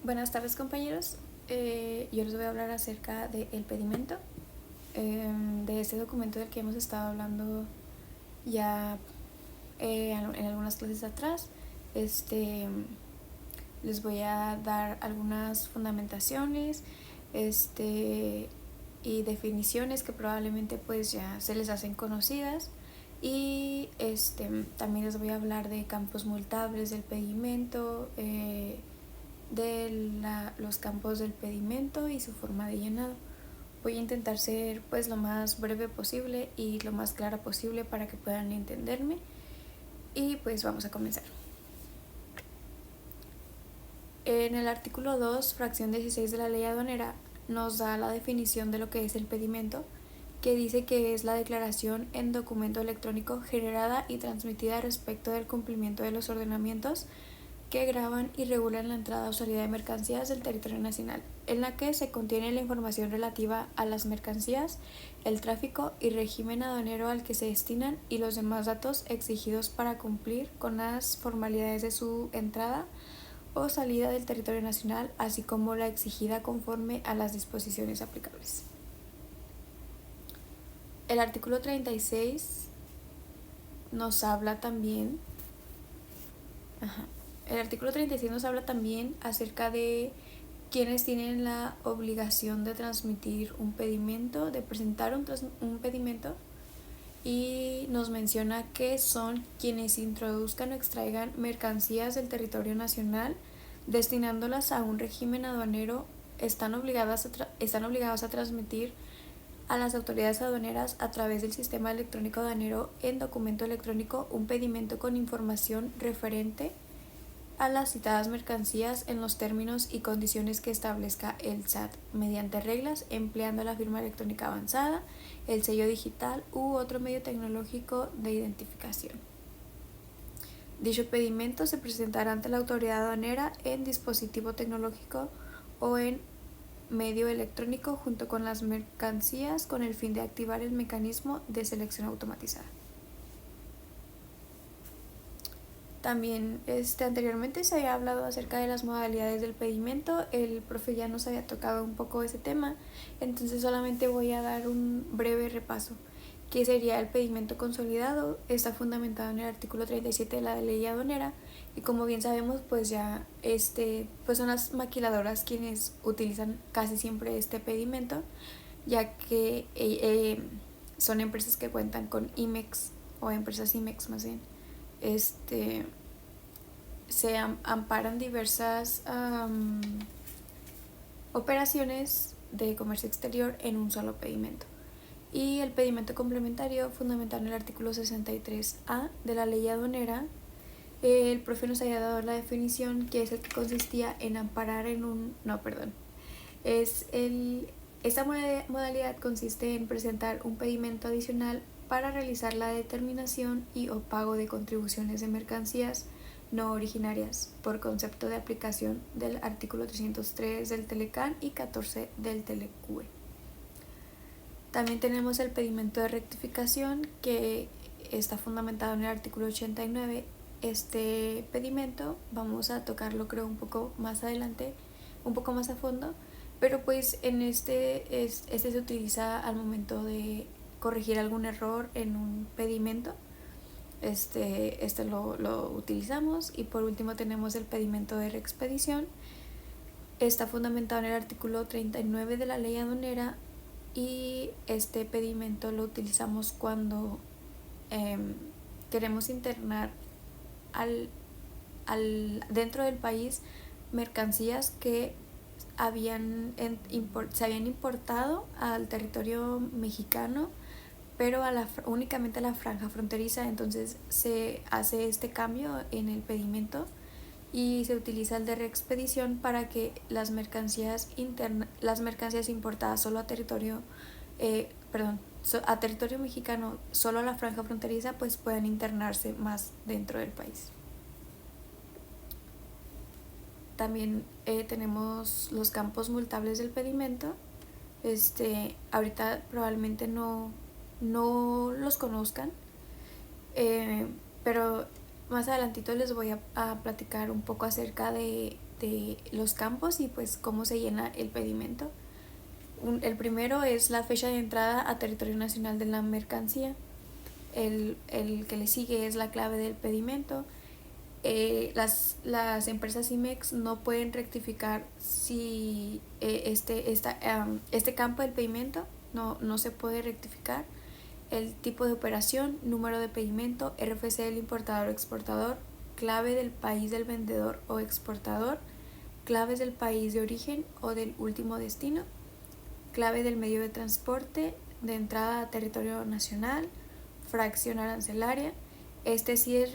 Buenas tardes, compañeros. Yo les voy a hablar acerca del pedimento, de este documento del que hemos estado hablando ya en algunas clases atrás. Este, Les voy a dar algunas fundamentaciones y definiciones que probablemente pues ya se les hacen conocidas. Y también les voy a hablar de campos multables del pedimento, los campos del pedimento y su forma de llenado. Voy a intentar ser pues lo más breve posible y lo más clara posible para que puedan entenderme, y pues vamos a comenzar. En el artículo 2, fracción 16 de la ley aduanera, nos da la definición de lo que es el pedimento, que dice que es la declaración en documento electrónico generada y transmitida respecto del cumplimiento de los ordenamientos que graban y regulan la entrada o salida de mercancías del territorio nacional, en la que se contiene la información relativa a las mercancías, el tráfico y régimen aduanero al que se destinan y los demás datos exigidos para cumplir con las formalidades de su entrada o salida del territorio nacional, así como la exigida conforme a las disposiciones aplicables. El artículo 36 nos habla también El artículo 36 nos habla también acerca de quienes tienen la obligación de transmitir un pedimento, de presentar un pedimento, y nos menciona que son quienes introduzcan o extraigan mercancías del territorio nacional destinándolas a un régimen aduanero. Están obligados a transmitir a las autoridades aduaneras a través del sistema electrónico aduanero en documento electrónico un pedimento con información referente a las citadas mercancías en los términos y condiciones que establezca el SAT, mediante reglas empleando la firma electrónica avanzada, el sello digital u otro medio tecnológico de identificación. Dicho pedimento se presentará ante la autoridad aduanera en dispositivo tecnológico o en medio electrónico junto con las mercancías, con el fin de activar el mecanismo de selección automatizada. También anteriormente se había hablado acerca de las modalidades del pedimento. El profe ya nos había tocado un poco ese tema, entonces solamente voy a dar un breve repaso. ¿Qué sería el pedimento consolidado? Está fundamentado en el artículo 37 de la ley aduanera, y como bien sabemos pues ya pues son las maquiladoras quienes utilizan casi siempre este pedimento, ya que son empresas que cuentan con IMEX, o empresas IMEX más bien. Se amparan diversas operaciones de comercio exterior en un solo pedimento. Y el pedimento complementario, fundamentado en el artículo 63A de la ley aduanera, el profe nos había dado la definición, que es el que consistía en amparar en un... No, perdón. Esta modalidad consiste en presentar un pedimento adicional para realizar la determinación y o pago de contribuciones de mercancías no originarias por concepto de aplicación del artículo 303 del Telecan y 14 del Telecue. También tenemos el pedimento de rectificación, que está fundamentado en el artículo 89. Este pedimento vamos a tocarlo creo un poco más adelante, un poco más a fondo, pero pues en este se utiliza al momento de corregir algún error en un pedimento. Lo utilizamos. Y por último tenemos el pedimento de reexpedición. Está fundamentado en el artículo 39 de la ley aduanera, y este pedimento lo utilizamos cuando queremos internar dentro del país mercancías que se habían importado al territorio mexicano, pero únicamente a la franja fronteriza. Entonces se hace este cambio en el pedimento y se utiliza el de reexpedición para que las mercancías importadas solo a territorio mexicano, solo a la franja fronteriza, pues puedan internarse más dentro del país. También tenemos los campos multables del pedimento. Ahorita probablemente no los conozcan, pero más adelantito les voy a platicar un poco acerca de de los campos y pues cómo se llena el pedimento. El primero es la fecha de entrada a territorio nacional de la mercancía. El que le sigue es la clave del pedimento. Las empresas IMEX no pueden rectificar si este campo del pedimento no se puede rectificar. El tipo de operación, número de pedimento, RFC del importador o exportador, clave del país del vendedor o exportador, claves del país de origen o del último destino, clave del medio de transporte, de entrada a territorio nacional, fracción arancelaria. Este sí es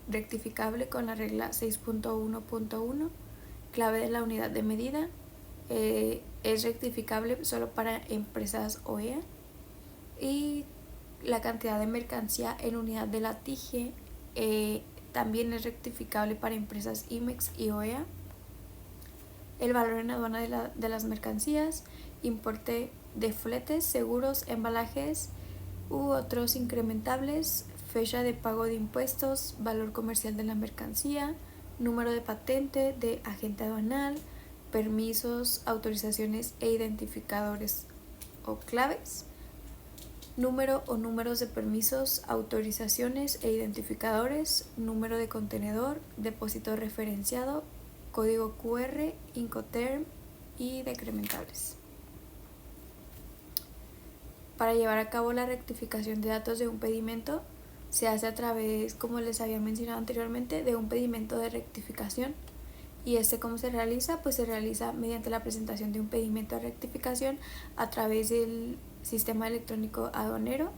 rectificable con la regla 6.1.1, clave de la unidad de medida. Es rectificable solo para empresas OEA. Y la cantidad de mercancía en unidad de la TIGE también es rectificable para empresas IMEX y OEA. El valor en aduana de las mercancías, importe de fletes, seguros, embalajes u otros incrementables, fecha de pago de impuestos, valor comercial de la mercancía, número de patente de agente aduanal, permisos, autorizaciones e identificadores o claves, número o números de permisos, autorizaciones e identificadores, número de contenedor, depósito referenciado, código QR, Incoterm y decrementables. Para llevar a cabo la rectificación de datos de un pedimento se hace a través, como les había mencionado anteriormente, de un pedimento de rectificación. ¿Y cómo se realiza? Pues se realiza mediante la presentación de un pedimento de rectificación a través del sistema electrónico aduanero.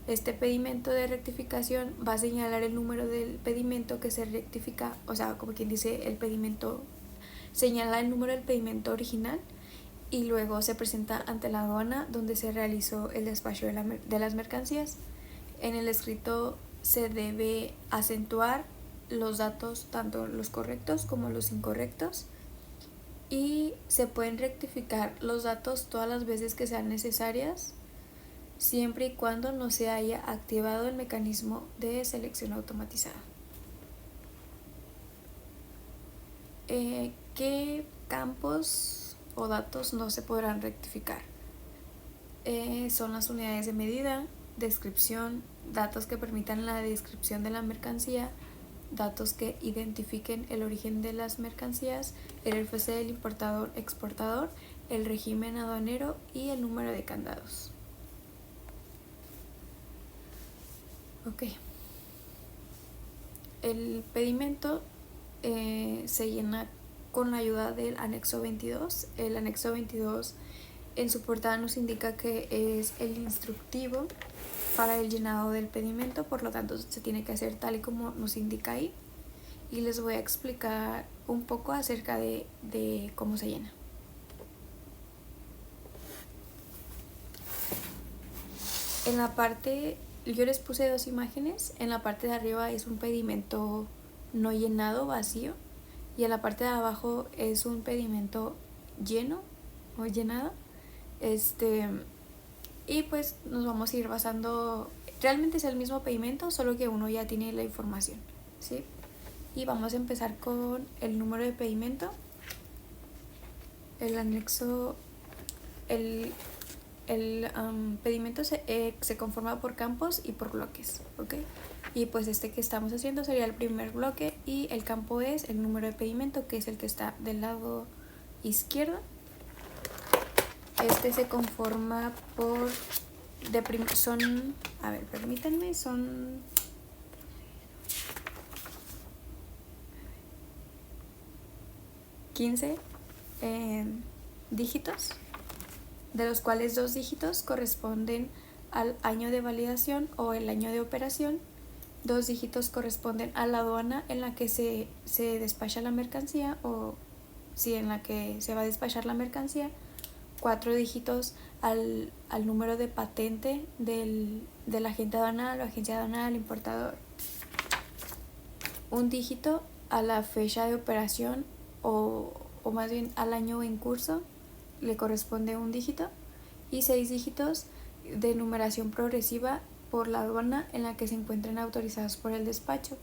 Este pedimento de rectificación va a señalar el número del pedimento que se rectifica, o sea, como quien dice, el pedimento señala el número del pedimento original y luego se presenta ante la aduana donde se realizó el despacho de las mercancías. En el escrito se debe acentuar los datos, tanto los correctos como los incorrectos, y se pueden rectificar los datos todas las veces que sean necesarias, siempre y cuando no se haya activado el mecanismo de selección automatizada. ¿Qué campos o datos no se podrán rectificar? Son las unidades de medida, descripción, datos que permitan la descripción de la mercancía, datos que identifiquen el origen de las mercancías, el RFC del importador exportador, el régimen aduanero y el número de candados. Ok. El pedimento se llena con la ayuda del anexo 22. El anexo 22 en su portada nos indica que es el instructivo para el llenado del pedimento, por lo tanto se tiene que hacer tal y como nos indica ahí, y les voy a explicar un poco acerca de cómo se llena. En la parte, yo les puse dos imágenes. En la parte de arriba es un pedimento no llenado, vacío, y en la parte de abajo es un pedimento lleno o llenado. Y pues nos vamos a ir basando, realmente es el mismo pedimento, solo que uno ya tiene la información, ¿sí? Y vamos a empezar con el número de pedimento. El anexo, el pedimento se conforma por campos y por bloques, ¿ok? Y pues que estamos haciendo sería el primer bloque, y el campo es el número de pedimento, que es el que está del lado izquierdo. Se conforma por son 15 dígitos, de los cuales 2 dígitos corresponden al año de validación o el año de operación, 2 dígitos corresponden a la aduana en la que se despacha la mercancía, o si en la que se va a despachar la mercancía, 4 dígitos al número de patente del agente aduanal o agencia aduanal importador, 1 dígito a la fecha de operación o más bien al año en curso, le corresponde 1 dígito, y 6 dígitos de numeración progresiva por la aduana en la que se encuentren autorizados por el despacho.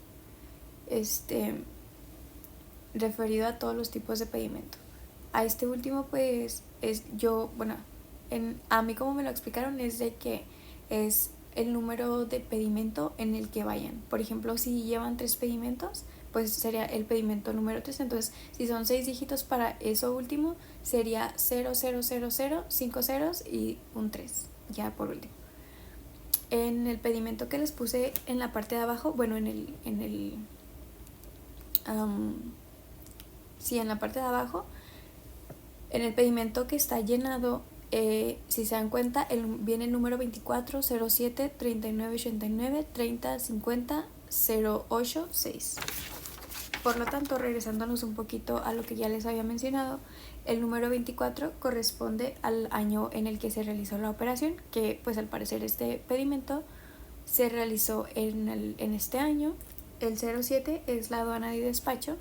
referido a todos los tipos de pedimento. A este último pues a mí como me lo explicaron es de que es el número de pedimento en el que vayan. Por ejemplo, si llevan 3 pedimentos, pues sería el pedimento número 3. Entonces, si son 6 dígitos para eso último, sería 0000, 5 ceros y un 3, ya por último. En el pedimento que les puse en la parte de abajo, bueno, en la parte de abajo, en el pedimento que está llenado, si se dan cuenta, viene el número 24, 07, 39, 89, 30, 50, 08, 6. Por lo tanto, regresándonos un poquito a lo que ya les había mencionado, el número 24 corresponde al año en el que se realizó la operación, que pues al parecer este pedimento se realizó en este año. El 07 es la aduana y despacho,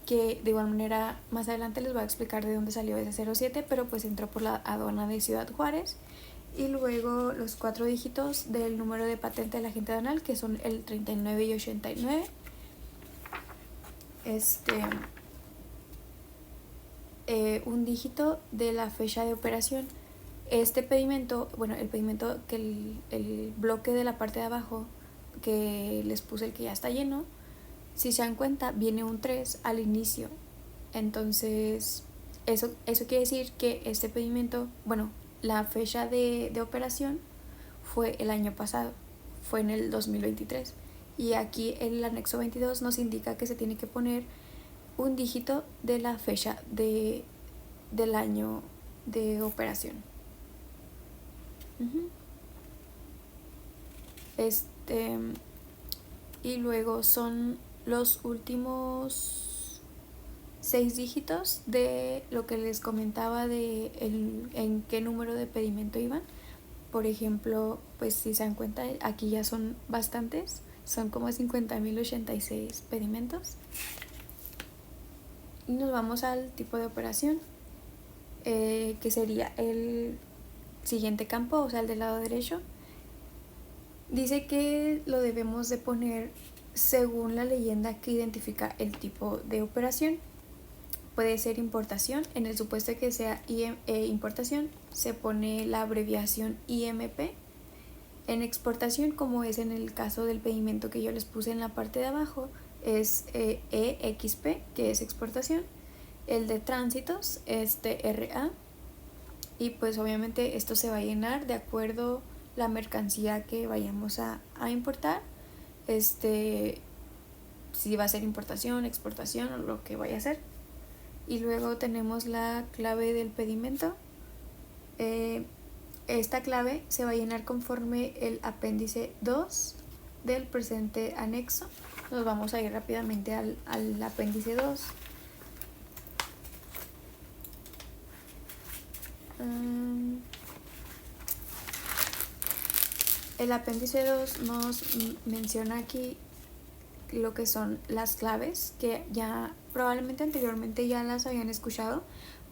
que de igual manera más adelante les voy a explicar de dónde salió ese 07, pero pues entró por la aduana de Ciudad Juárez. Y luego los 4 dígitos del número de patente de la agente aduanal, que son el 39 y 89. Un dígito de la fecha de operación. Este pedimento, bueno, el pedimento que el bloque de la parte de abajo que les puse, el que ya está lleno, si se dan cuenta, viene un 3 al inicio. Entonces, eso quiere decir que este pedimento, bueno, la fecha de operación fue el año pasado, fue en el 2023. Y aquí el anexo 22 nos indica que se tiene que poner un dígito de la fecha del año de operación. Y luego son los últimos 6 dígitos de lo que les comentaba de en qué número de pedimento iban. Por ejemplo, pues si se dan cuenta, aquí ya son bastantes, son como 50.086 pedimentos. Y nos vamos al tipo de operación, que sería el siguiente campo, o sea, el del lado derecho. Dice que lo debemos de poner según la leyenda que identifica el tipo de operación. Puede ser importación. En el supuesto que sea importación, se pone la abreviación IMP. En exportación, como es en el caso del pedimento que yo les puse en la parte de abajo, es EXP, que es exportación. El de tránsitos es TRA. Y pues obviamente esto se va a llenar de acuerdo la mercancía que vayamos a importar. Si va a ser importación, exportación o lo que vaya a ser. Y luego tenemos la clave del pedimento. Esta clave se va a llenar conforme el apéndice 2 del presente anexo. Nos vamos a ir rápidamente al apéndice 2. El apéndice 2 nos menciona aquí lo que son las claves, que ya probablemente anteriormente ya las habían escuchado.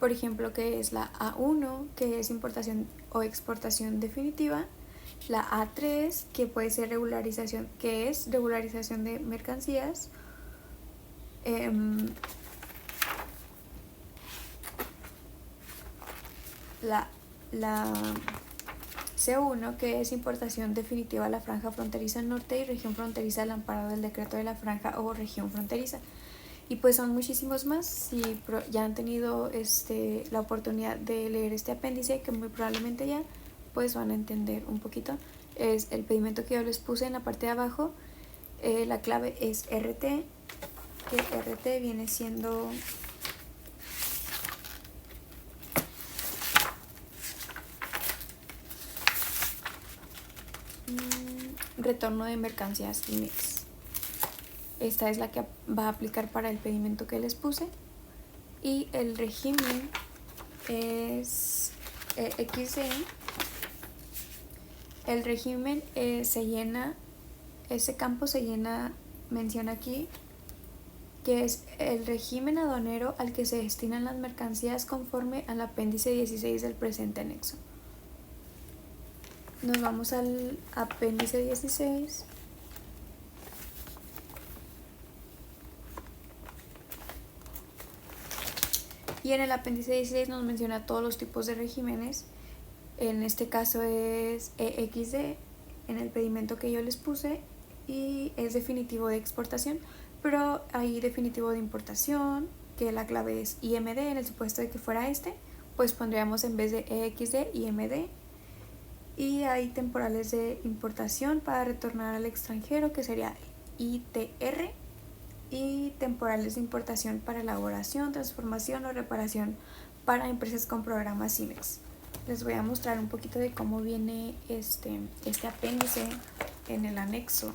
Por ejemplo, que es la A1, que es importación o exportación definitiva. La A3, que puede ser regularización, que es regularización de mercancías. La C1, que es importación definitiva a la franja fronteriza norte y región fronteriza al amparo del decreto de la franja o región fronteriza. Y pues son muchísimos más. Si ya han tenido la oportunidad de leer este apéndice, que muy probablemente ya, pues van a entender un poquito. Es el pedimento que yo les puse en la parte de abajo. La clave es RT, que RT viene siendo retorno de mercancías IMEX. Esta es la que va a aplicar para el pedimento que les puse. Y el régimen es XD. El régimen se llena, ese campo se llena, menciona aquí, que es el régimen aduanero al que se destinan las mercancías conforme al apéndice 16 del presente anexo. Nos vamos al apéndice 16. Y en el apéndice 16 nos menciona todos los tipos de regímenes. En este caso es EXD en el pedimento que yo les puse, y es definitivo de exportación, pero hay definitivo de importación, que la clave es IMD. En el supuesto de que fuera pues pondríamos en vez de EXD IMD. Y hay temporales de importación para retornar al extranjero, que sería ITR, y temporales de importación para elaboración, transformación o reparación para empresas con programas CIMEX. Les voy a mostrar un poquito de cómo viene este apéndice en el anexo,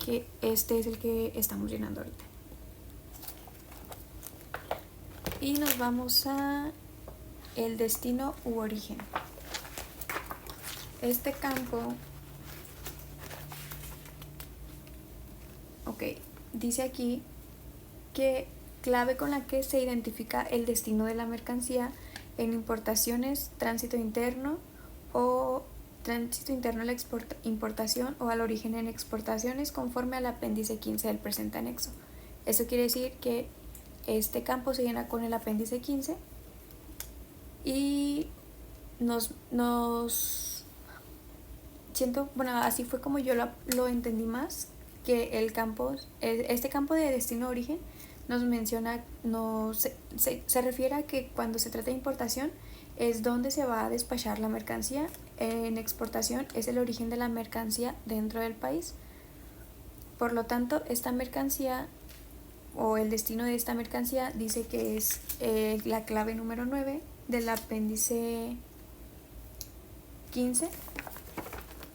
que este es el que estamos llenando ahorita. Y nos vamos a el destino u origen. Este campo, dice aquí que clave con la que se identifica el destino de la mercancía en importaciones, tránsito interno a la importación, o al origen en exportaciones, conforme al apéndice 15 del presente anexo. Eso quiere decir que este campo se llena con el apéndice 15 y así fue como yo lo entendí más, que este campo de destino origen nos menciona, se refiere a que cuando se trata de importación es donde se va a despachar la mercancía. En exportación es el origen de la mercancía dentro del país. Por lo tanto, esta mercancía o el destino de esta mercancía dice que es la clave número 9 del apéndice 15,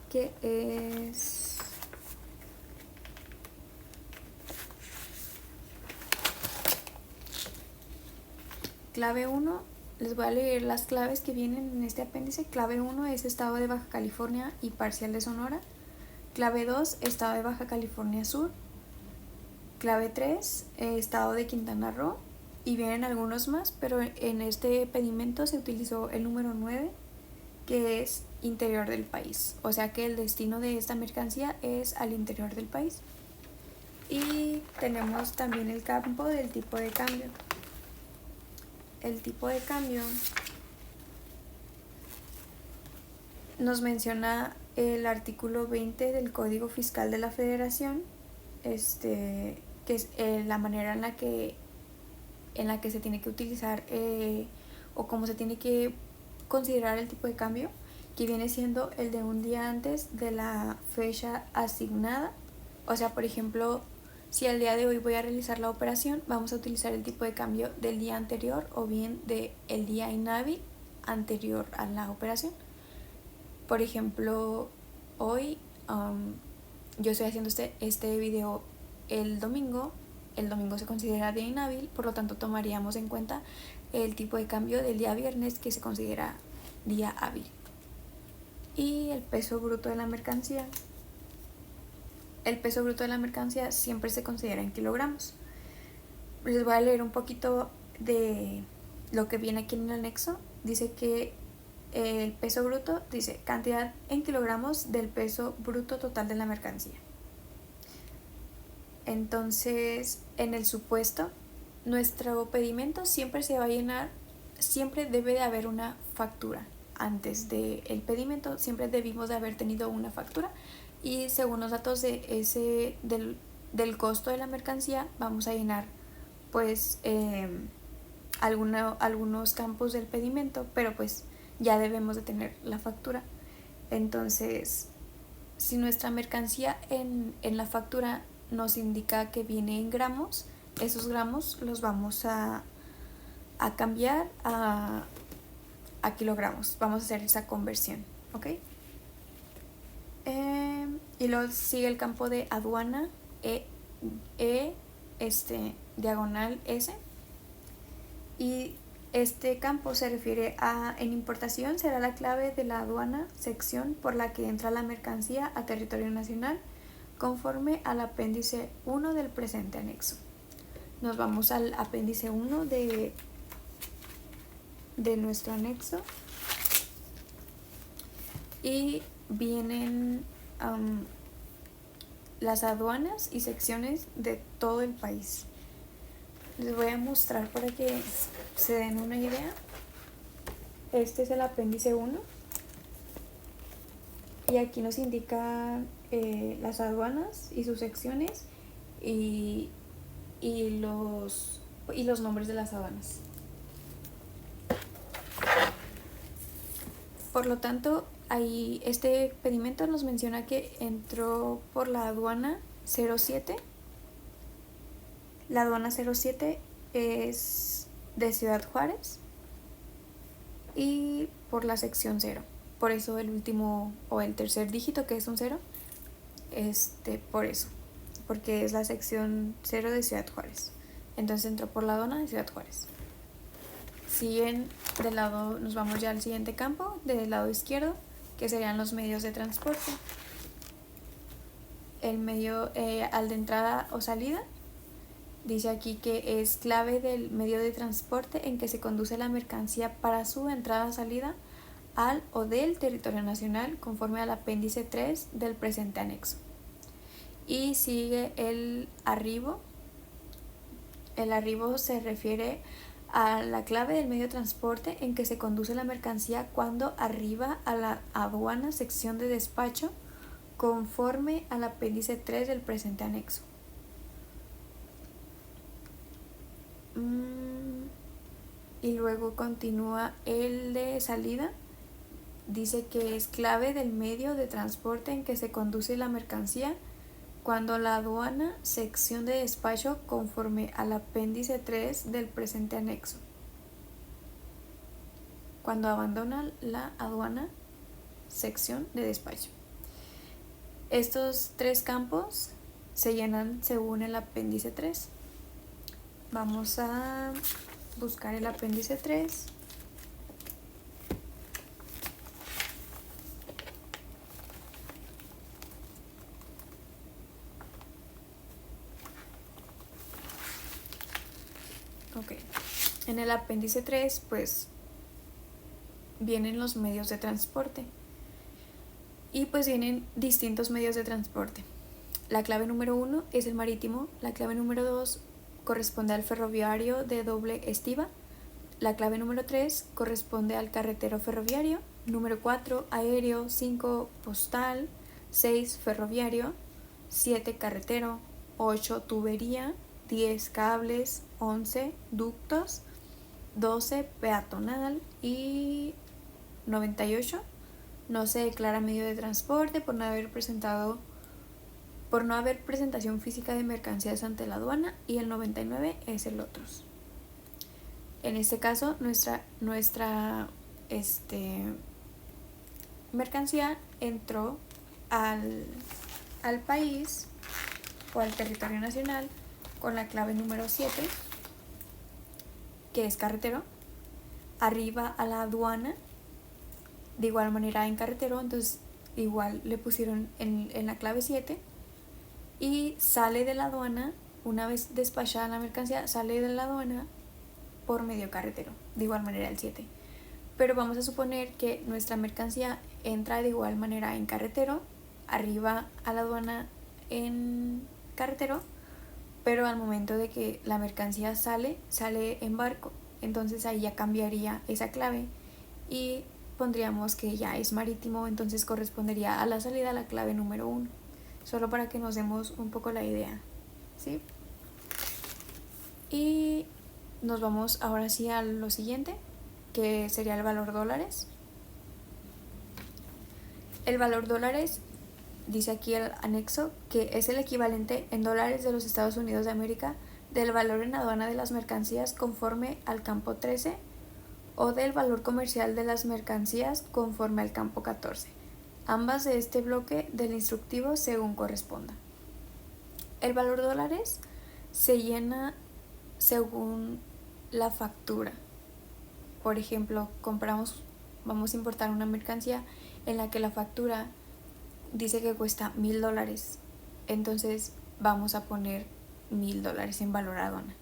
que es clave 1. Les voy a leer las claves que vienen en este apéndice. Clave 1 es Estado de Baja California y parcial de Sonora. Clave 2, Estado de Baja California Sur. Clave 3, Estado de Quintana Roo. Y vienen algunos más, pero en este pedimento se utilizó el número 9, que es interior del país. O sea que el destino de esta mercancía es al interior del país. Y tenemos también el campo del tipo de cambio. El tipo de cambio nos menciona el artículo 20 del Código Fiscal de la Federación, que es la manera en la que se tiene que utilizar o cómo se tiene que considerar el tipo de cambio, que viene siendo el de un día antes de la fecha asignada. O sea, por ejemplo, si el día de hoy voy a realizar la operación, vamos a utilizar el tipo de cambio del día anterior o bien del día inhábil anterior a la operación. Por ejemplo, hoy yo estoy haciendo este video el domingo. El domingo se considera día inhábil, por lo tanto tomaríamos en cuenta el tipo de cambio del día viernes, que se considera día hábil. Y el peso bruto de la mercancía. El peso bruto de la mercancía siempre se considera en kilogramos. Les voy a leer un poquito de lo que viene aquí en el anexo. Dice que el peso bruto, dice cantidad en kilogramos del peso bruto total de la mercancía. Entonces, en el supuesto, nuestro pedimento siempre se va a llenar, siempre debe de haber una factura. Antes del pedimento siempre debimos de haber tenido una factura, y según los datos del costo de la mercancía vamos a llenar pues algunos campos del pedimento, pero pues ya debemos de tener la factura. Entonces, si nuestra mercancía en la factura nos indica que viene en gramos, esos gramos los vamos a cambiar a kilogramos. Vamos a hacer esa conversión, ¿ok? Y luego sigue el campo de aduana, diagonal S. Y este campo se refiere a, en importación será la clave de la aduana, sección por la que entra la mercancía a territorio nacional, conforme al apéndice 1 del presente anexo. Nos vamos al apéndice 1 de nuestro anexo, y vienen las aduanas y secciones de todo el país. les voy a mostrar para que se den una idea. Este es el apéndice 1 y aquí nos indica las aduanas y sus secciones y los nombres de las aduanas. Por lo tanto, ahí este pedimento nos menciona que entró por la aduana 07. La aduana 07 es de Ciudad Juárez y por la sección 0. Por eso el último o el tercer dígito, que es un 0, por eso, porque es la sección 0 de Ciudad Juárez. Entonces entró por la aduana de Ciudad Juárez. Siguen del lado, nos vamos ya al siguiente campo, del lado izquierdo, que serían los medios de transporte. El medio al de entrada o salida, dice aquí que es clave del medio de transporte en que se conduce la mercancía para su entrada o salida al o del territorio nacional conforme al apéndice 3 del presente anexo. Y sigue el arribo. El arribo se refiere a la clave del medio de transporte en que se conduce la mercancía cuando arriba a la aduana sección de despacho conforme al apéndice 3 del presente anexo. Y luego continúa el de salida. Dice que es clave del medio de transporte en que se conduce la mercancía cuando la aduana sección de despacho conforme al apéndice 3 del presente anexo. Cuando abandona la aduana sección de despacho. Estos 3 campos se llenan según el apéndice 3. Vamos a buscar el apéndice 3. Ok, en el apéndice 3 pues vienen los medios de transporte y pues vienen distintos medios de transporte. La clave número 1 es el marítimo, la clave número 2 corresponde al ferroviario de doble estiba, la clave número 3 corresponde al carretero ferroviario, número 4 aéreo, 5 postal, 6 ferroviario, 7 carretero, 8 tubería, 10 cables, 11 ductos, 12 peatonal y 98 no se declara medio de transporte por no haber presentación física de mercancías ante la aduana, y el 99 es el otros. En este caso nuestra mercancía entró al país o al territorio nacional con la clave número 7, que es carretero, arriba a la aduana, de igual manera en carretero, entonces igual le pusieron en la clave 7, y sale de la aduana, una vez despachada la mercancía, sale de la aduana por medio carretero, de igual manera el 7. Pero vamos a suponer que nuestra mercancía entra de igual manera en carretero, arriba a la aduana en carretero, pero al momento de que la mercancía sale en barco, entonces ahí ya cambiaría esa clave y pondríamos que ya es marítimo, entonces correspondería a la salida a la clave número 1, solo para que nos demos un poco la idea, ¿sí? Y nos vamos ahora sí a lo siguiente, que sería el valor dólares. El valor dólares, dice aquí el anexo, que es el equivalente en dólares de los Estados Unidos de América del valor en aduana de las mercancías conforme al campo 13 o del valor comercial de las mercancías conforme al campo 14, ambas de este bloque del instructivo según corresponda. El valor dólares se llena según la factura. Por ejemplo, vamos a importar una mercancía en la que la factura dice que cuesta $1,000, entonces vamos a poner $1,000 en valor aduana,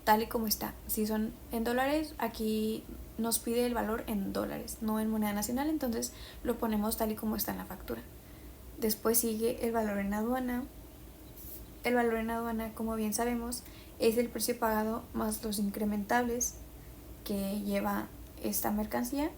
tal y como está. Si son en dólares, aquí nos pide el valor en dólares, no en moneda nacional, entonces lo ponemos tal y como está en la factura. Después sigue el valor en aduana. El valor en aduana, como bien sabemos, es el precio pagado más los incrementables que lleva esta mercancía.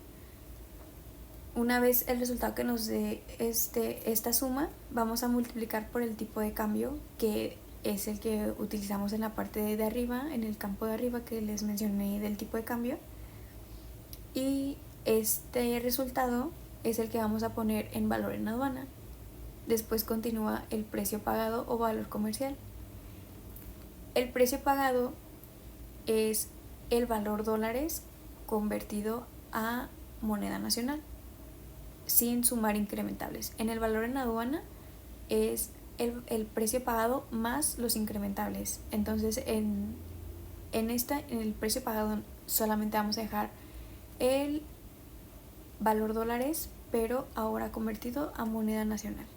Una vez el resultado que nos dé esta suma, vamos a multiplicar por el tipo de cambio, que es el que utilizamos en la parte de arriba, en el campo de arriba que les mencioné del tipo de cambio. Y este resultado es el que vamos a poner en valor en aduana. Después continúa el precio pagado o valor comercial. El precio pagado es el valor dólares convertido a moneda nacional, sin sumar incrementables. En el valor en aduana es el precio pagado más los incrementables. Entonces en el precio pagado solamente vamos a dejar el valor dólares, pero ahora convertido a moneda nacional.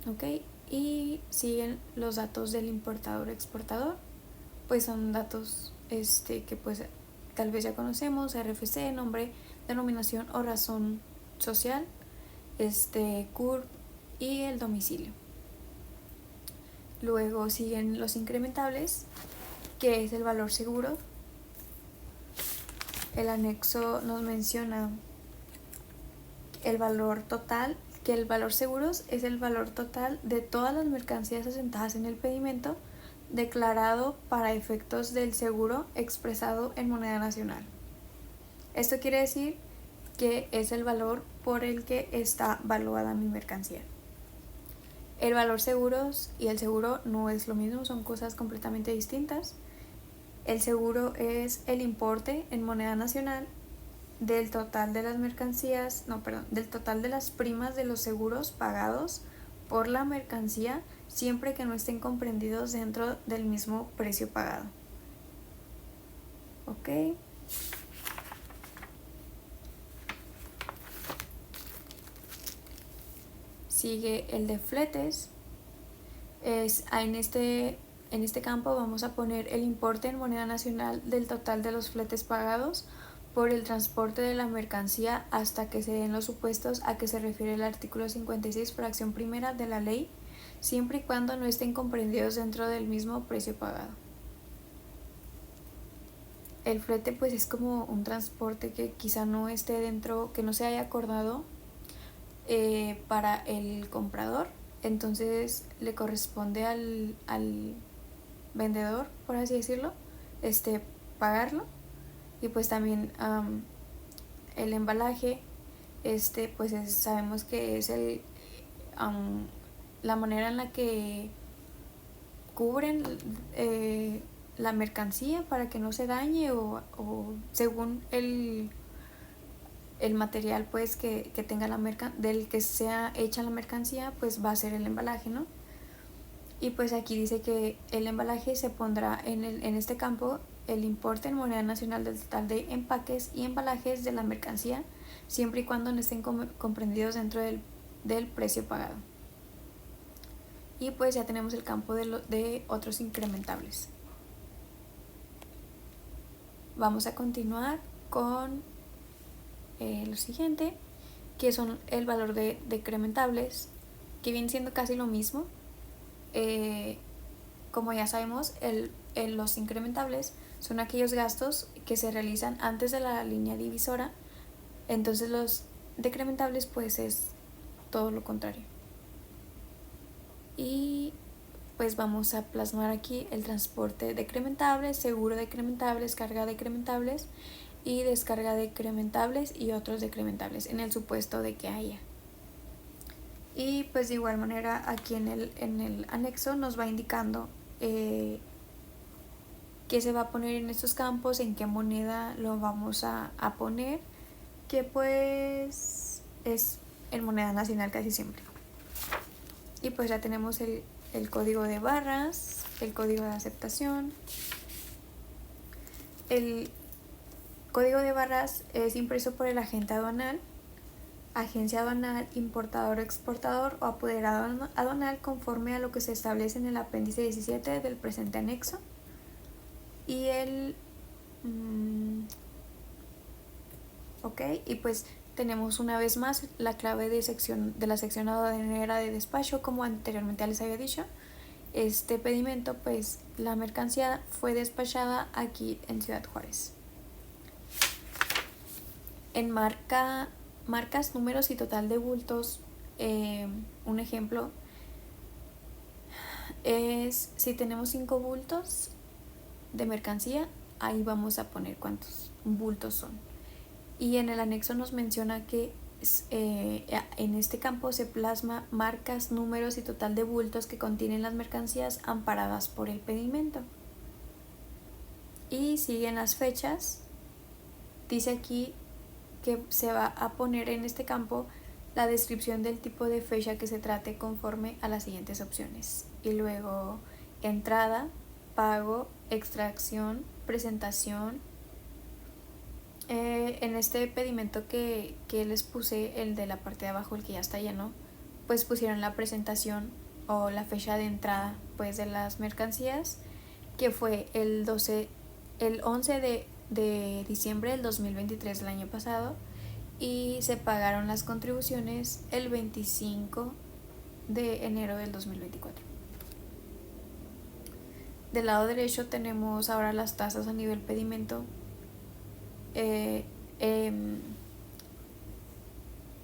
Ok, y siguen los datos del importador exportador, pues son datos que pues tal vez ya conocemos: RFC, nombre, denominación o razón social, CURP y el domicilio. Luego siguen los incrementables, que es el valor seguro. El anexo nos menciona el valor total, que el valor seguros es el valor total de todas las mercancías asentadas en el pedimento, declarado para efectos del seguro expresado en moneda nacional. Esto quiere decir que es el valor por el que está valuada mi mercancía. El valor seguros y el seguro no es lo mismo, son cosas completamente distintas. El seguro es el importe en moneda nacional del total de las mercancías, del total de las primas de los seguros pagados por la mercancía, siempre que no estén comprendidos dentro del mismo precio pagado. Ok. Sigue el de fletes. En este campo vamos a poner el importe en moneda nacional del total de los fletes pagados por el transporte de la mercancía hasta que se den los supuestos a que se refiere el artículo 56, fracción primera de la ley, siempre y cuando no estén comprendidos dentro del mismo precio pagado. El flete pues es como un transporte que quizá no esté dentro, que no se haya acordado para el comprador, entonces le corresponde al vendedor, por así decirlo, pagarlo. Y pues también el embalaje, pues sabemos que es la manera en la que cubren la mercancía para que no se dañe, o según el material pues que tenga del que sea hecha la mercancía, pues va a ser el embalaje, ¿no? Y pues aquí dice que el embalaje se pondrá en este campo el importe en moneda nacional del total de empaques y embalajes de la mercancía, siempre y cuando no estén comprendidos dentro del precio pagado. Y pues ya tenemos el campo de otros incrementables. Vamos a continuar con lo siguiente, que son el valor de decrementables, que viene siendo casi lo mismo. Como ya sabemos, los incrementables son aquellos gastos que se realizan antes de la línea divisora, entonces los decrementables pues es todo lo contrario. Y pues vamos a plasmar aquí el transporte decrementables, seguro decrementables, carga decrementables y descarga decrementables y otros decrementables, en el supuesto de que haya. Y pues de igual manera aquí en el anexo nos va indicando qué se va a poner en estos campos, en qué moneda lo vamos a poner, que pues es en moneda nacional casi siempre. Y pues ya tenemos el código de barras, el código de aceptación. El código de barras es impreso por el agente aduanal, agencia aduanal, importador, exportador o apoderado aduanal, conforme a lo que se establece en el apéndice 17 del presente anexo. Y y pues tenemos una vez más la clave de la sección aduanera de despacho, como anteriormente les había dicho. Este pedimento pues la mercancía fue despachada aquí en Ciudad Juárez. En marcas, números y total de bultos, un ejemplo es si tenemos 5 bultos de mercancía, ahí vamos a poner cuántos bultos son. Y en el anexo nos menciona que en este campo se plasma marcas, números y total de bultos que contienen las mercancías amparadas por el pedimento. Y siguen las fechas. Dice aquí que se va a poner en este campo la descripción del tipo de fecha que se trate conforme a las siguientes opciones. Y luego entrada, pago, extracción, presentación. En este pedimento que les puse, el de la parte de abajo, el que ya está lleno, pues pusieron la presentación o la fecha de entrada pues de las mercancías, que fue el 11 de diciembre del 2023 del año pasado, y se pagaron las contribuciones el 25 de enero del 2024. Del lado derecho tenemos ahora las tasas a nivel pedimento.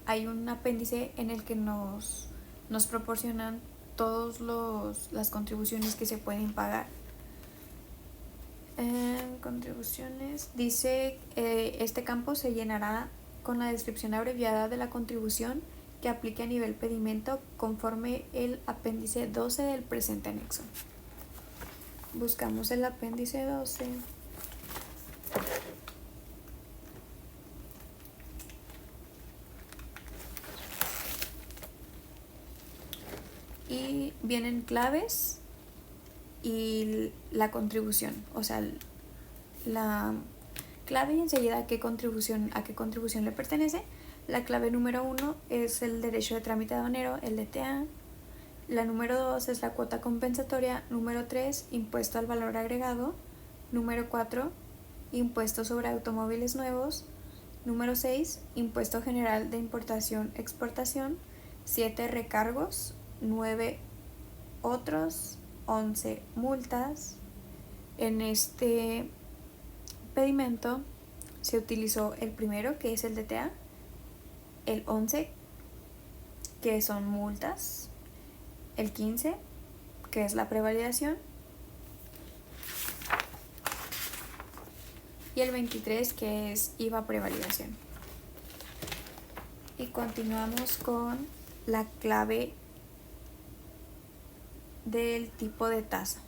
Hay un apéndice en el que nos proporcionan todas las contribuciones que se pueden pagar. Contribuciones, dice este campo se llenará con la descripción abreviada de la contribución que aplique a nivel pedimento conforme el apéndice 12 del presente anexo. Buscamos el apéndice 12. Y vienen claves y la contribución, o sea, la clave y enseguida a qué contribución le pertenece. La clave número 1 es el derecho de trámite aduanero, el DTA. La número 2 es la cuota compensatoria. Número 3, impuesto al valor agregado. Número 4, impuesto sobre automóviles nuevos. Número 6, impuesto general de importación-exportación. 7, recargos. 9, otros. 11, multas. En este pedimento se utilizó el primero, que es el DTA, el 11, que son multas, el 15, que es la prevalidación, y el 23, que es IVA prevalidación. Y continuamos con la clave del tipo de tasa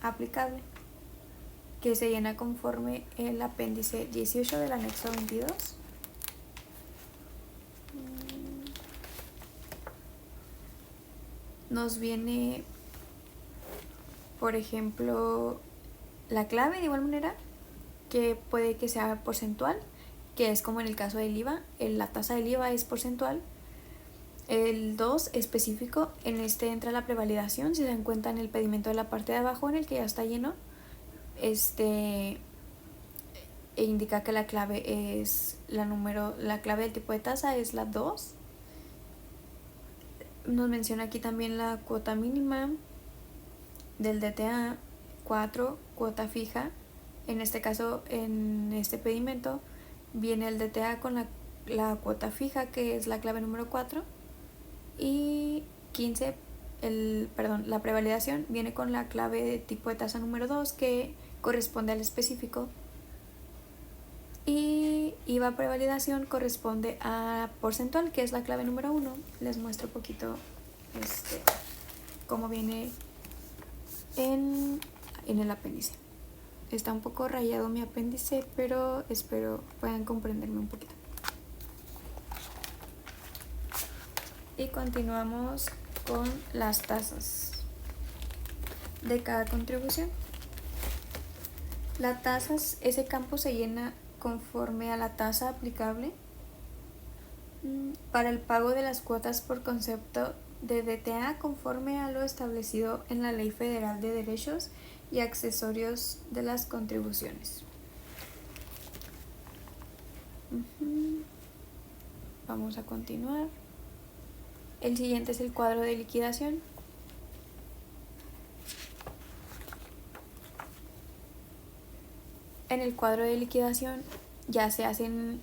aplicable, que se llena conforme el apéndice 18 del anexo 22. Nos viene, por ejemplo, la clave de igual manera, que puede que sea porcentual, que es como en el caso del IVA, la tasa del IVA es porcentual. El 2 específico, en este entra la prevalidación, si se dan cuenta en el pedimento de la parte de abajo en el que ya está lleno, indica que la clave es la clave del tipo de tasa es la 2. Nos menciona aquí también la cuota mínima del DTA. 4, cuota fija. En este caso, en este pedimento viene el DTA con la cuota fija, que es la clave número 4. Y 15, la prevalidación viene con la clave de tipo de tasa número 2, que corresponde al específico. Y IVA prevalidación corresponde a porcentual, que es la clave número 1. Les muestro un poquito cómo viene en el apéndice. Está un poco rayado mi apéndice, pero espero puedan comprenderme un poquito. Y continuamos con las tasas de cada contribución. La tasa, ese campo se llena conforme a la tasa aplicable para el pago de las cuotas por concepto de DTA conforme a lo establecido en la Ley Federal de Derechos y Accesorios de las Contribuciones. Vamos a continuar. El siguiente es el cuadro de liquidación. en el cuadro de liquidación ya se hacen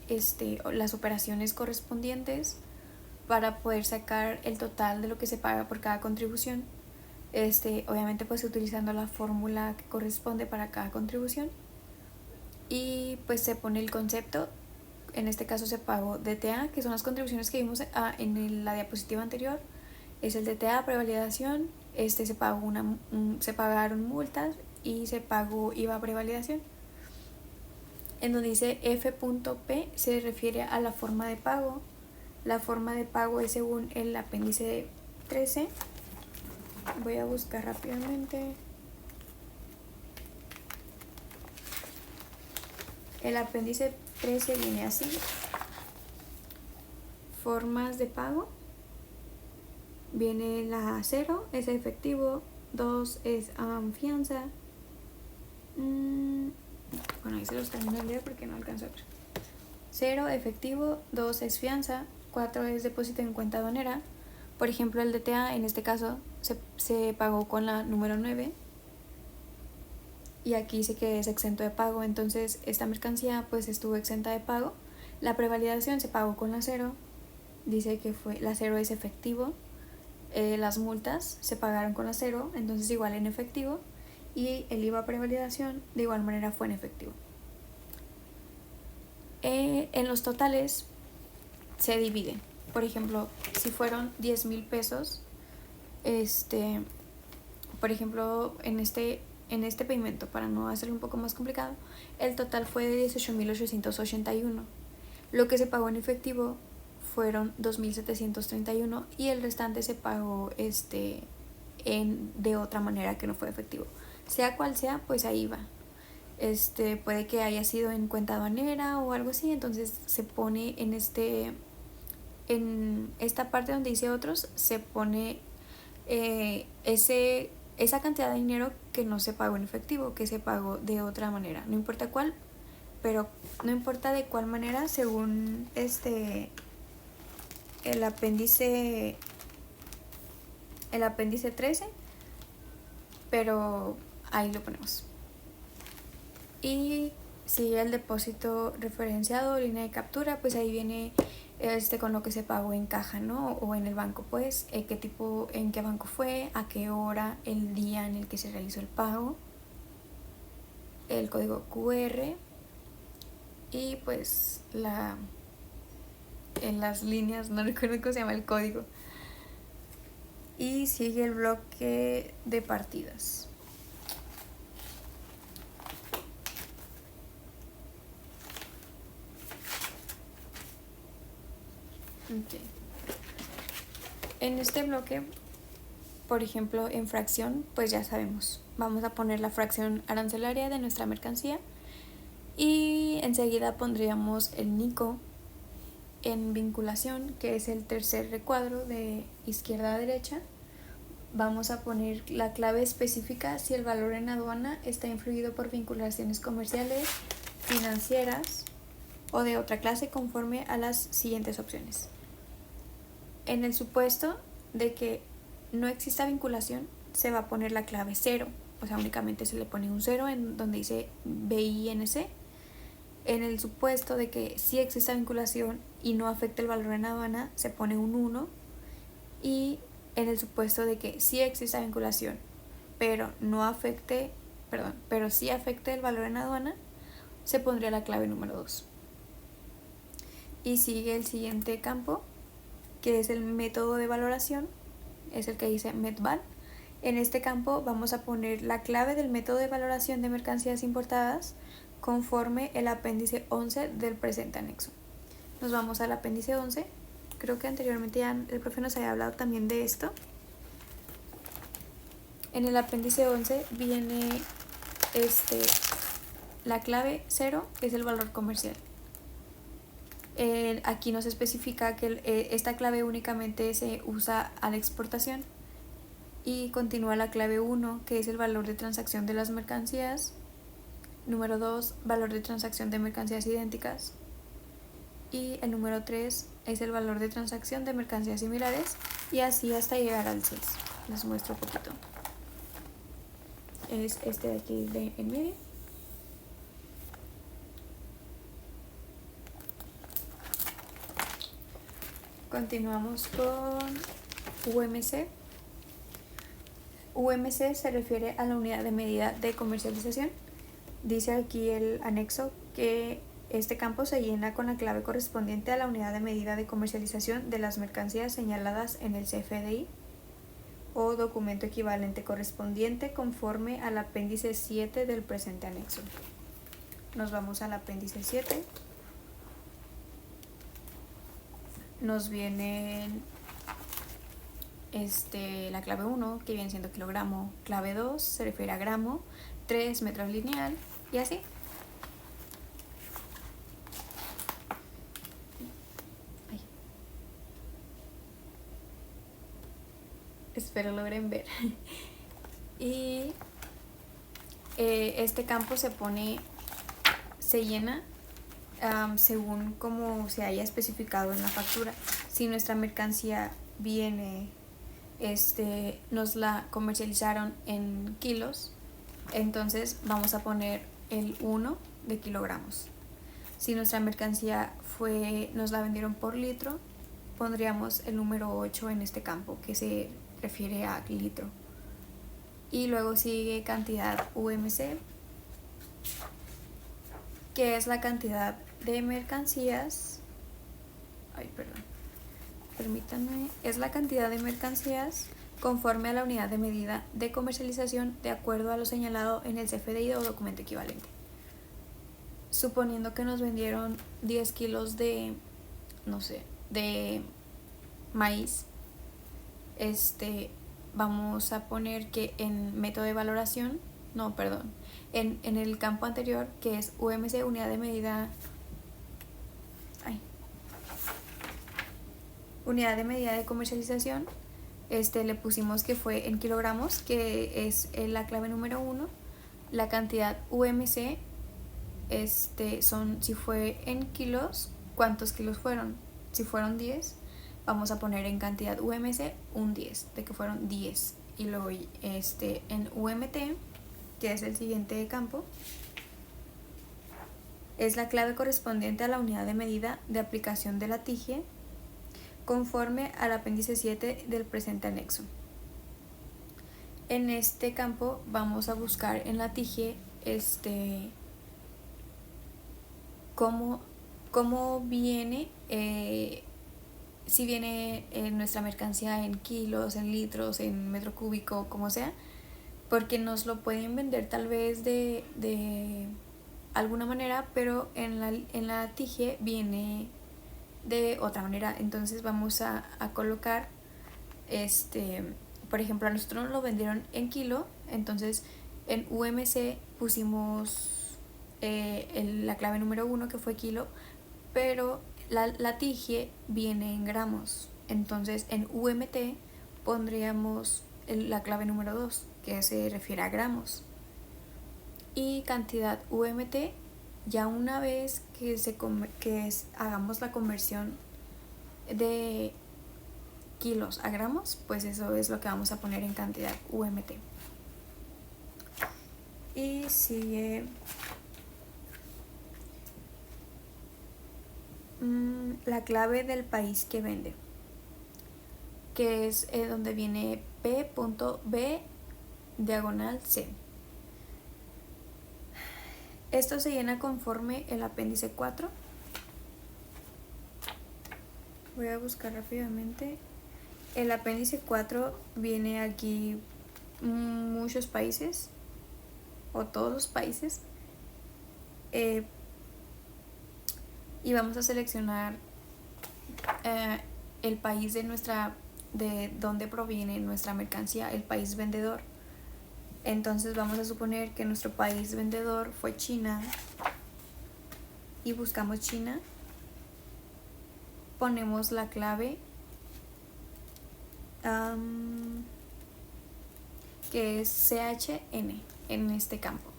las operaciones correspondientes para poder sacar el total de lo que se paga por cada contribución. Obviamente pues utilizando la fórmula que corresponde para cada contribución, y pues se pone el concepto. En este caso se pagó DTA, que son las contribuciones que vimos en la diapositiva anterior. Es el DTA, prevalidación, se pagaron multas y se pagó IVA prevalidación. En donde dice F.P se refiere a la forma de pago. La forma de pago es según el apéndice 13. Voy a buscar rápidamente. El apéndice 13 viene así: formas de pago. Viene la 0, es efectivo. 2 es fianza. Bueno, ahí se los termino de leer porque no alcanzo a ver. 0, efectivo. 2 es fianza. 4 es depósito en cuenta aduanera. Por ejemplo, el DTA en este caso se pagó con la número 9. Y aquí dice que es exento de pago. Entonces esta mercancía pues estuvo exenta de pago. La prevalidación se pagó con la 0. Dice que la 0 es efectivo. Las multas se pagaron con la 0, entonces igual en efectivo. Y el IVA prevalidación de igual manera fue en efectivo. En los totales se divide. Por ejemplo, si fueron 10,000 pesos, por ejemplo, en este pedimento, para no hacerlo un poco más complicado, el total fue de 18,881. Lo que se pagó en efectivo fueron 2,731 y el restante se pagó de otra manera que no fue efectivo. Sea cual sea, pues ahí va. Puede que haya sido en cuenta aduanera o algo así, entonces se pone en esta parte donde dice otros, se pone esa cantidad de dinero que no se pagó en efectivo, que se pagó de otra manera, no importa cuál, pero no importa de cuál manera, según el apéndice 13, pero ahí lo ponemos. Y sigue el depósito referenciado, línea de captura, pues ahí viene con lo que se pagó en caja, ¿no? O en el banco, pues, en qué banco fue, a qué hora, el día en el que se realizó el pago, el código QR y pues en las líneas, no recuerdo cómo se llama el código. Y sigue el bloque de partidas. Okay. En este bloque, por ejemplo, en fracción, pues ya sabemos, vamos a poner la fracción arancelaria de nuestra mercancía y enseguida pondríamos el NICO. En vinculación, que es el tercer recuadro de izquierda a derecha, vamos a poner la clave específica si el valor en aduana está influido por vinculaciones comerciales, financieras o de otra clase conforme a las siguientes opciones. En el supuesto de que no exista vinculación, se va a poner la clave 0, o sea, únicamente se le pone un 0 en donde dice BINC. En el supuesto de que sí exista vinculación y no afecte el valor en aduana, se pone un 1. Y en el supuesto de que sí exista vinculación, pero sí afecte el valor en aduana, se pondría la clave número 2. Y sigue el siguiente campo, que es el método de valoración, es el que dice METVAL. En este campo vamos a poner la clave del método de valoración de mercancías importadas conforme el apéndice 11 del presente anexo. Nos vamos al apéndice 11. Creo que anteriormente ya el profe nos había hablado también de esto. En el apéndice 11 viene la clave 0 es el valor comercial. Aquí nos especifica que esta clave únicamente se usa a la exportación. Y continúa la clave 1, que es el valor de transacción de las mercancías. Número 2, valor de transacción de mercancías idénticas. Y el número 3 es el valor de transacción de mercancías similares. Y así hasta llegar al 6. Les muestro un poquito. Es este de aquí en medio. Continuamos con UMC. UMC se refiere a la unidad de medida de comercialización. Dice aquí el anexo que este campo se llena con la clave correspondiente a la unidad de medida de comercialización de las mercancías señaladas en el CFDI o documento equivalente correspondiente conforme al apéndice 7 del presente anexo. Nos vamos al apéndice 7. Nos viene la clave 1, que viene siendo kilogramo, clave 2 se refiere a gramo, 3 metros lineal y así. Espero logren ver. Y este campo se llena según como se haya especificado en la factura. Si nuestra mercancía viene, nos la comercializaron en kilos, entonces vamos a poner el 1 de kilogramos. Si nuestra mercancía nos la vendieron por litro, pondríamos el número 8 en este campo, que se refiere a litro. Y luego sigue cantidad UMC, que es la cantidad de mercancías. Permítanme. Es la cantidad de mercancías conforme a la unidad de medida de comercialización de acuerdo a lo señalado en el CFDI o documento equivalente. Suponiendo que nos vendieron 10 kilos de maíz, vamos a poner que en método de valoración, en el campo anterior, que es UMC, unidad de medida de comercialización, le pusimos que fue en kilogramos, que es la clave número 1. La cantidad UMC si fue en kilos, ¿cuántos kilos fueron? Si fueron 10, vamos a poner en cantidad UMC un 10, de que fueron 10. Y luego en UMT, que es el siguiente campo, es la clave correspondiente a la unidad de medida de aplicación de la TIGIE conforme al apéndice 7 del presente anexo. En este campo vamos a buscar en la TIGIE cómo viene, si viene nuestra mercancía en kilos, en litros, en metro cúbico, como sea, porque nos lo pueden vender tal vez de alguna manera, pero en la TIGIE viene de otra manera. Entonces vamos a colocar, por ejemplo, a nosotros nos lo vendieron en kilo, entonces en UMC pusimos la clave número 1, que fue kilo, pero la TIGIE viene en gramos, entonces en UMT pondríamos la clave número 2, que se refiere a gramos. Y cantidad UMT, ya una vez que hagamos la conversión de kilos a gramos, pues eso es lo que vamos a poner en cantidad UMT. Y sigue la clave del país que vende, que es donde viene P.B /C. Esto se llena conforme el apéndice 4. Voy a buscar rápidamente. El apéndice 4 viene aquí muchos países, o todos los países, y vamos a seleccionar el país de donde proviene nuestra mercancía, el país vendedor. Entonces vamos a suponer que nuestro país vendedor fue China y buscamos China, ponemos la clave que es CHN en este campo,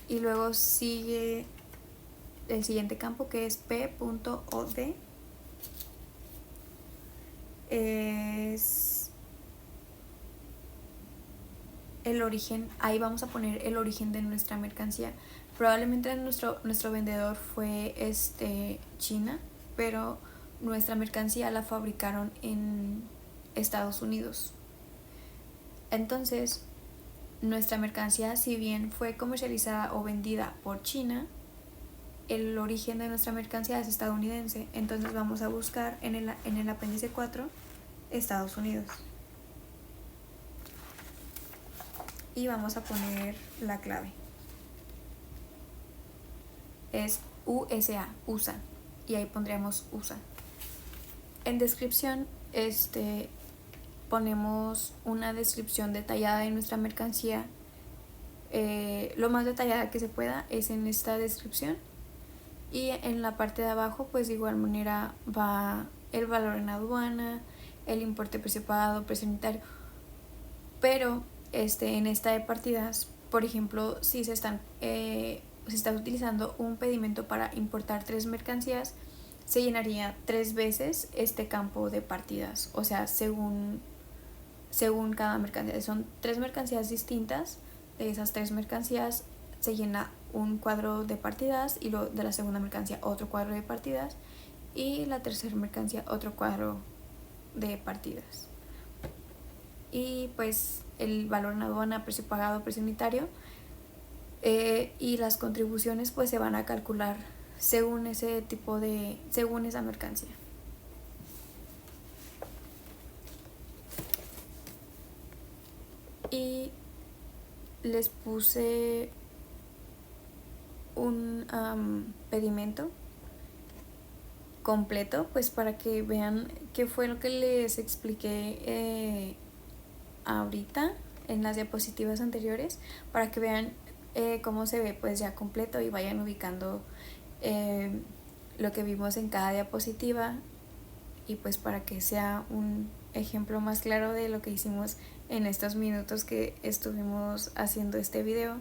y luego sigue el siguiente campo, que es P.OD, es el origen. Ahí vamos a poner el origen de nuestra mercancía. Probablemente nuestro vendedor fue China, pero nuestra mercancía la fabricaron en Estados Unidos. Entonces, nuestra mercancía, si bien fue comercializada o vendida por China, el origen de nuestra mercancía es estadounidense. Entonces vamos a buscar en el apéndice 4 Estados Unidos. Y vamos a poner la clave. Es USA, USA. Y ahí pondríamos USA. En descripción, ponemos una descripción detallada de nuestra mercancía. Lo más detallada que se pueda es en esta descripción. Y en la parte de abajo, pues de igual manera va el valor en aduana, el importe, precio pagado, precio unitario. Pero en esta de partidas, por ejemplo, si se está utilizando un pedimento para importar 3 mercancías, se llenaría 3 veces este campo de partidas. O sea, según cada mercancía. Son 3 mercancías distintas. De esas 3 mercancías se llena un cuadro de partidas, y lo de la segunda mercancía otro cuadro de partidas, y la tercera mercancía otro cuadro de partidas. Y pues el valor en aduana, precio pagado, precio unitario, y las contribuciones pues se van a calcular según según esa mercancía. Y les puse un pedimento completo, pues para que vean qué fue lo que les expliqué ahorita en las diapositivas anteriores, para que vean cómo se ve pues ya completo y vayan ubicando lo que vimos en cada diapositiva, y pues para que sea un ejemplo más claro de lo que hicimos en estos minutos que estuvimos haciendo este video.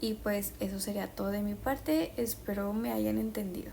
Y pues eso sería todo de mi parte, espero me hayan entendido.